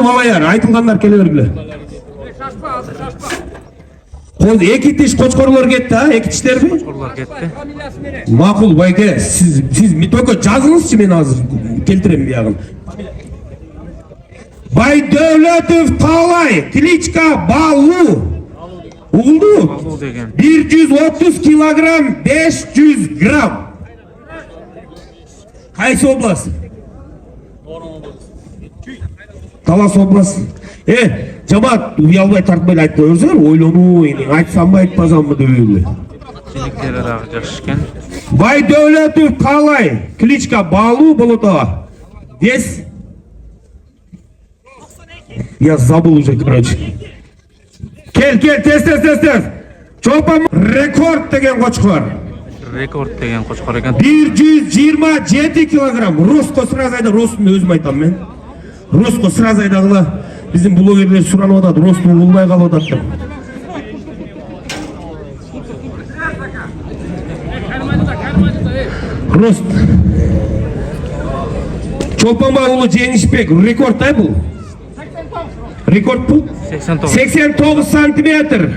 Малайар, айтылгандар келе бергиле. Эки тиш кочкорлор кетти, а? Эки тиштерби? Кочкорлор кетти. Макул байке, сиз только жазыңызчы, мен азыр келтирем биягын. Байдөлөтов Талай, кличка Балу. Угулду? Балу деген. 130 килограмм, 500 грамм. Кайсы область? Талас область. Жамаат уялбай тартпай айтып көрсөңөр, ойлонуу, айтсам ба айтпасамбы деп эле. Жинектери дагы жакшы экен. Байдөлөтов Талай, кличка Балу Болотова. Вес? Я забыл уже, короче. Кел, тез. Чолпан рекорд деген кочкор. Рекорд деген кочкор экен. 127 килограмм. Роско сразу айда, Ростун өзүм айтам мен. Роско сразу айдагыла. Биздин блогерлер суранып атат, Росту улбай калып атат деп. Рост. Чолпанбай уулу Жеңишбек, рекорд ай бул. Рекорд бул? 89 сантиметр.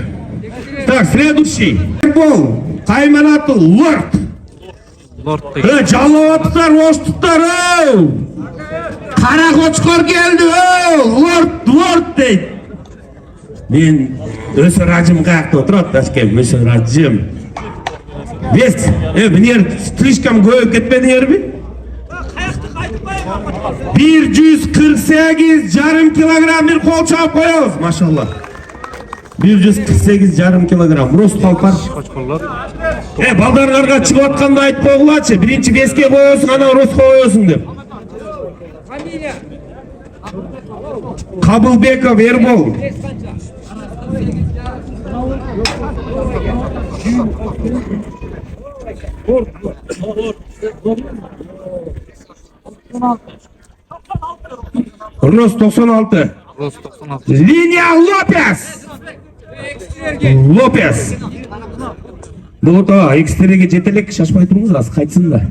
Так, следующий. Бол, Кайманаты Лорд. Лорд деген. Жалаваттар, оштуктар, Кара кочкор келди, Лорд дейт. Мен өсө рajim каякта отурат, ашкем, өсө рajim. Вес, мынер слишком көбөйүп кетпедиңерби? 148,5 килограмм bir kol çap koyuyoruz maşallah. 148,5 килограмм. Рост қалпар. Кочкорлор. Балдарlarga çıkıp atkanda айтып koygulaçı. Birinci beske koyuyorsun, ana rost koyuyorsun деп. Kabılbekov Erbol. Rost 96. Rost 96. Linya Lopez. Бұл да экстереге жетелек, шашпай тұрыңыз, аз қайтсын да.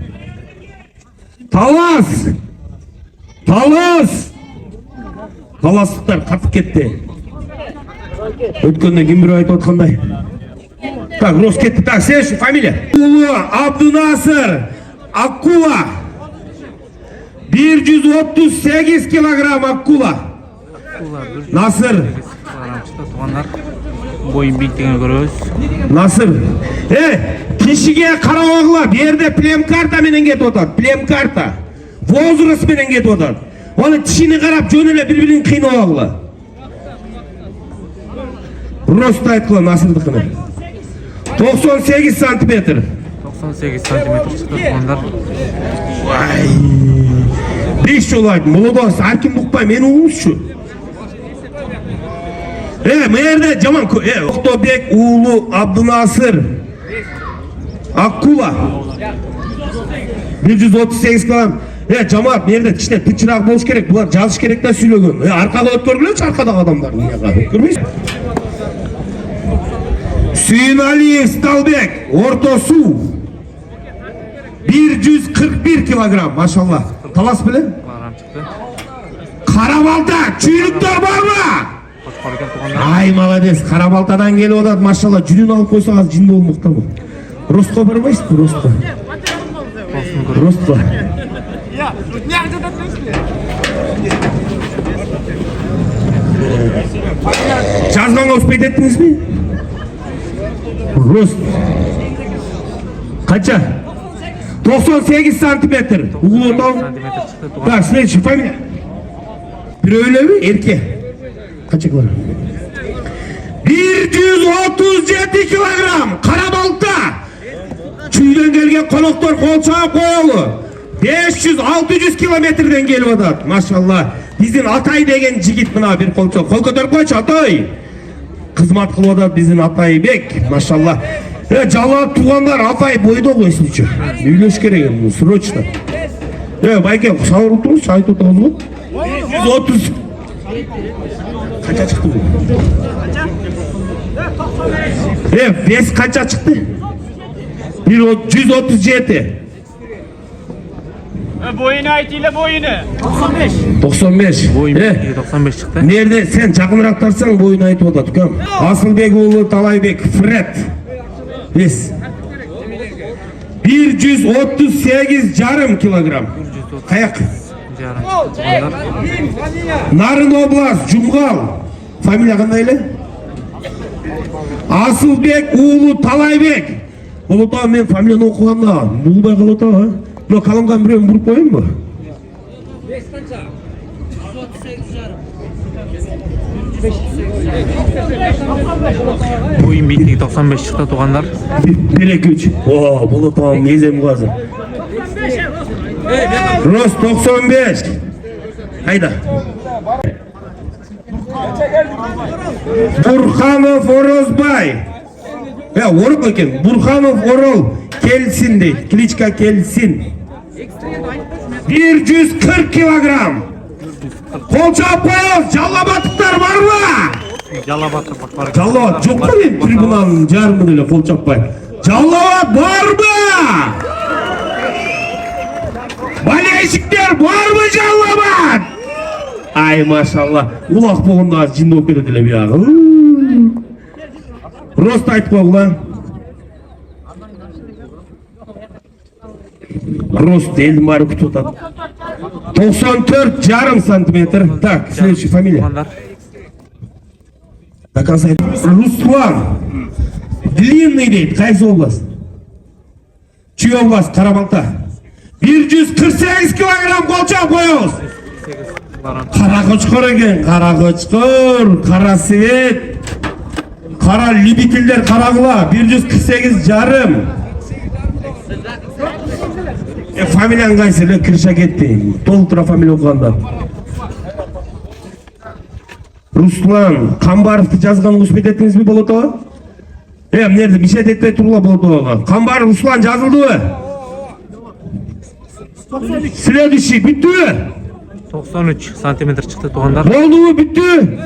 Таластықтар қатып кетті. Өткенде кім бір айтып отқандай. Так, Рост кетті. Так, следующий фамилия. Абдунасыр Аккула. 138 килограмм Аккула. Насыр. Бойын биіктігін көрөбүз. Насыр. Кишиге карабагыла, берде плем-карта менен кетип атат. Плем-карта. Возраст менен кетип атат. Оны тишини карап жөн эле бири-бирин кыйнабагыла. Рост айткыла Насырдыкына. 98 сантиметр. 98 сантиметр чыкты тугандар. Беш жол айттым. Молодос, арким укпай, мени угуңузчу. Мэрде жаман Октобек уулу Абдунасыр Аккула 138 килограмм. Жамаат, мэрде кичине тынчыраак болуш керек. Булар жазыш керек да сүйлөгөн. Аркага өткөргүлөчү, аркадагы адамдарды. Көрбөйсүз? Сүйүналиев Сталбек, орто суу 141 килограмм, машалла. Талас беле? Карабалта, чүйрүктөр барбы? Ай, молодец, Карабалтадан келип атат, машалла, жүнүн алып койсоң аз жинди болмокта бул. Ростко барбайсызбы, Ростко? Ростко. Жазганга успейт еттиңизби? Рост. Канча? 98 сантиметр. Так, следующий фамилия. Бирөөлөбү, эрке. Канча килограмм? 137 килограмм. Карабалта. Чүйдөн келген коноктор кол чаап коелу. 500-600 километрден келип атат. Машалла. Биздин Атай деген жигит мына бир колчо. Кол көтөрүп койчу, Атай. Кызмат кылып атат биздин Атайбек. Машалла. Жалап тугандар, Атай бойдо койсунчу. Үйлөш керек эми, срочно. Байке, сабыр туруңуз, айтып атабыз го. 130. Канча чыкты бул? Вес канча чыкты? 137. Boyunu aytiyle boyunu. 95. Boyun 95 çıktı. Nerede sen жақынырақ тарсаң boyunu айтып отат кім? Асылбек уулу Талайбек Фред. Yes. 138,5 килограмм. Қаяқ? Жарым. Туғандар. Нарын область, Жумгал. Фамилия қандай эле? Асылбек уулу Талайбек. Болото мен фамилияны окуганда булбай калып атабы, а? Мына каламган бирөөнү буруп коеюнбу? Boyun biyikligi 95 çıktı tuğanlar. 1-2-3. Oo, Болотовдун незем казы. Рост 95. Hayda. Бурханов Орозбай. Орық екен. Бурханов Орол келсин дейді. Кличка келсин. 140 килограмм. Қол чаппайыз, жаллабаттықтар бар ма? Жалабатыр бақпар. Жаллабат жоқ па мен трибунаның жарымын еле қол чаппай. Жаллабат бар ма? Болельщиктер бар ма жаллабат? Ай, машалла. Улақ болғанда жинді болып кетеді еле бияғы. Рост айтып қоғыла. Рост елдің бары күтіп отады. 94,5 сантиметр. Так, следующий фамилия. Туғандар. До конца. Руслан. Длинный дейді. Қайсы область? Чүй область? Қарабалта. 148 килограмм қолчап қойыңыз. Қара қошқыр екен. Қара қошқыр. Қара свет. Қара любительдер қарағыла. 148,5. Фамилияң қайсы? Кірша кетті. Толтыра фамилия оқығанда. Руслан Қамбаровты жазған ұспет еттіңіз бе Болотова? Мынерді мишет етпей тұрула Болотоваға. Қамбаров Руслан жазылды бі? Следующий бүтті бі? 93 сантиметр çıktı tuğanlar. Болды бі бүтті?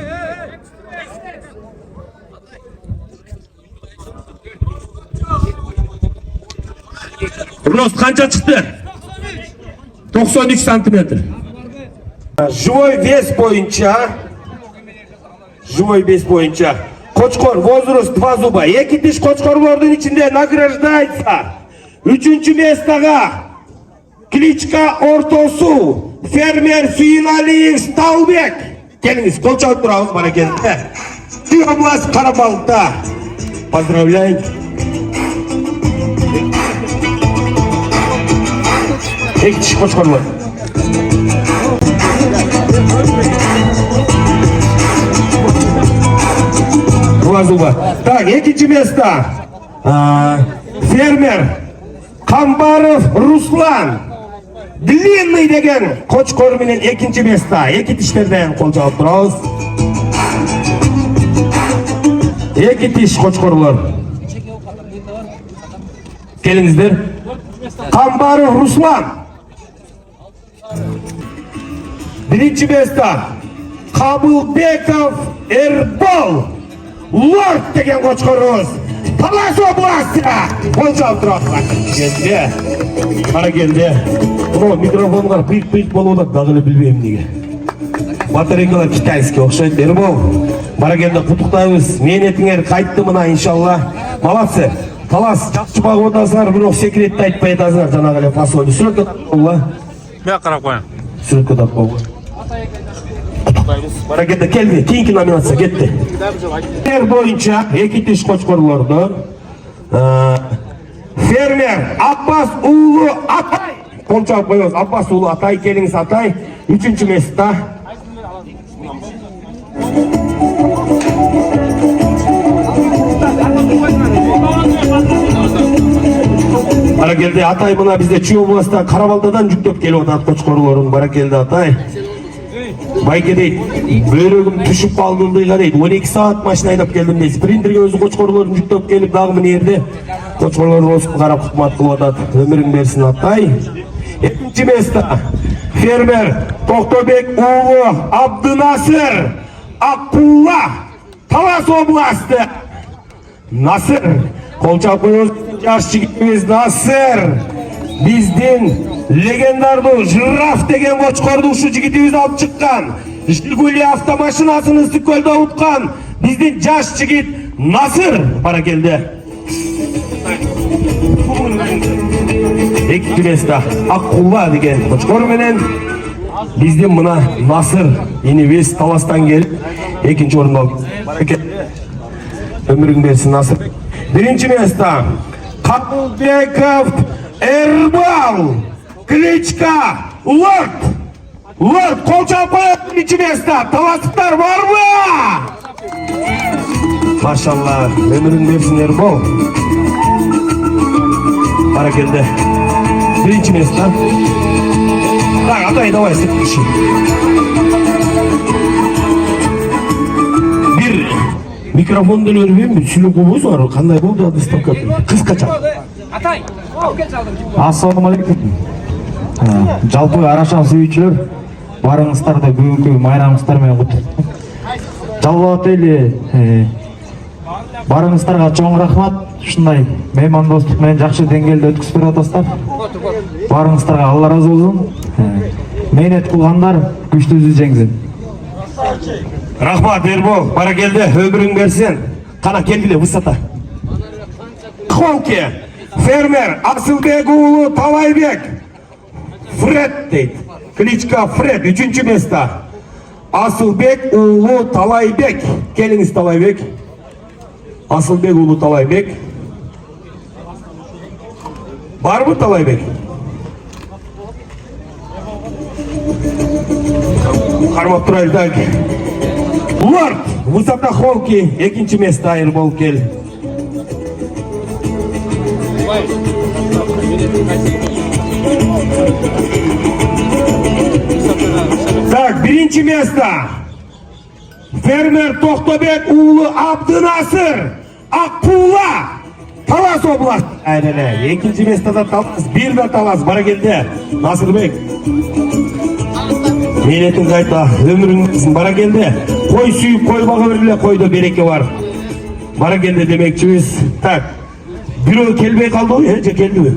Рост қанша шықты? 93 сантиметр. Живой вес бойынша. Қочқор, возраст 2 зуба. 2 тиш қочқорлардың içinde награждается. 3-ші местаға кличка Ортосу, фермер Сүйіналиев Сталбек. Келіңіз, қол чауып тұрауыз бара келді. Түй область Қарабалта. Поздравляем. 2 тиш қочқорлар. Так, 2-ші место. Фермер Қамбаров Руслан. Длинный деген қочқор менен 2-ші место. 2 тиштерден қол жауып тұрауыз. 2 тиш қочқорлар. Келіңіздер. Қамбаров Руслан. 1-ші место. Қабылбеков Эрбол. Лорд деген қочқорымыз. Талас областы. Қол жауып тұраққа. Келді. Қара келді. Бұны микрофонға пиқ-пиқ болуды. Дағылы білбеймін неге. Батарейкалар китайский оқшайды. Эрбол. Бара келді құттықтаймыз. Мен етіңер қайтты мына иншалла. Маласы. Талас жақсы бағып отасыңар. Бірақ секретті айтпай етасыңар. Жанағылы пасуады. Сүрет көтіп болуға. Бәк қарап қойын. Сүрет көтіп болуға. Бара кетті, келді, кейінгі номинация кетті. Бойынша 2 тиш қочқорларды фермер Аппас уулу Атай. Қол жауып қойыңыз. Аппас уулу Атай, келіңіз Атай. 3-ші место. Бара келді Атай, мына бізде Чүй областта Қарабалтадан жүктеп келіп отады қочқорларын. Бара келді Атай. Байке дейді, бөрегім түшіп қалдыңдыға дейді, 12 саат машина айдап келдім дейді. Спринтерге өзі қочқорларын жүктеп келіп, дағы міне ерде қочқорларын осып қарап құтмат қылып атады. Өмірің берсін Атай. 2-ші место. Фермер Тоқтобек уулу Абдынасыр Аққулла. Талас областы. Насыр. Қол жауып қойыңыз. жаш жигитimiz Насыр. Биздин легендардуу жираф деген кочкорду ушу жигитибиз алып чыккан. Жигули автомашинасын Ыстыккөлдө уткан биздин жаш жигит Насыр бара келди. Экинчи места Аккула деген кочкор менен биздин мына Насыр инибиз Таластан келип экинчи орунду алып. Өмүрүң берсин Насыр. Биринчи места Кабылбеков Эрбал, Кличка Лорд. Лорд кол чапып биринчи места. Таластыктар барбы? Машалла, өмүрүң берсин Эрбал. Бара келди. Биринчи места. Так, атай, давай, следующий. Бир микрофонду өрбөйм, сүйлөп койбойсуң бар. Кандай болду доставка? Кыскача. Атай, кел жалдым. Ассаламу алейкум. Жалпы арашан сүйүүчүлөр, барыңыздарда бүгүнкү майрамыңыздар менен куттуктайм. Жалбат эли барыңыздарга чоң рахмат. Ушундай меймандостук менен жакшы деңгээлде өткүзүп берип атасыздар. Барыңыздарга Алла разы болсун. Мээнет кылгандар күчтүүсү жеңсин. Рахмат Эрбол, бара келди, өмүрүң берсин. Кана келгиле высота. Холки, фермер Асылбек уулу Талайбек. Фред дейт. Кличка Фред, 3-чү места. Асылбек уулу Талайбек. Келиңиз Талайбек. Асылбек уулу Талайбек. Барбы Талайбек? Кармап турайлы. Лорд, высота Холки, 2-чи места Эрбол кел. Так, 1-чи место. Фермер Токтобек уулу Абдынасыр. Аккула. Талас область. Айреле. 2-чи местада Талас, 1 да Талас. Бара келди. Насырбек. Мейнетиң кайта, өмүрүң берсин. Бара келди. Кой сүйүп, кой бага бергиле, койдо береке бар. Бара келди демекчибиз. Так. Бирөө келбей калдыбы, же келдиби?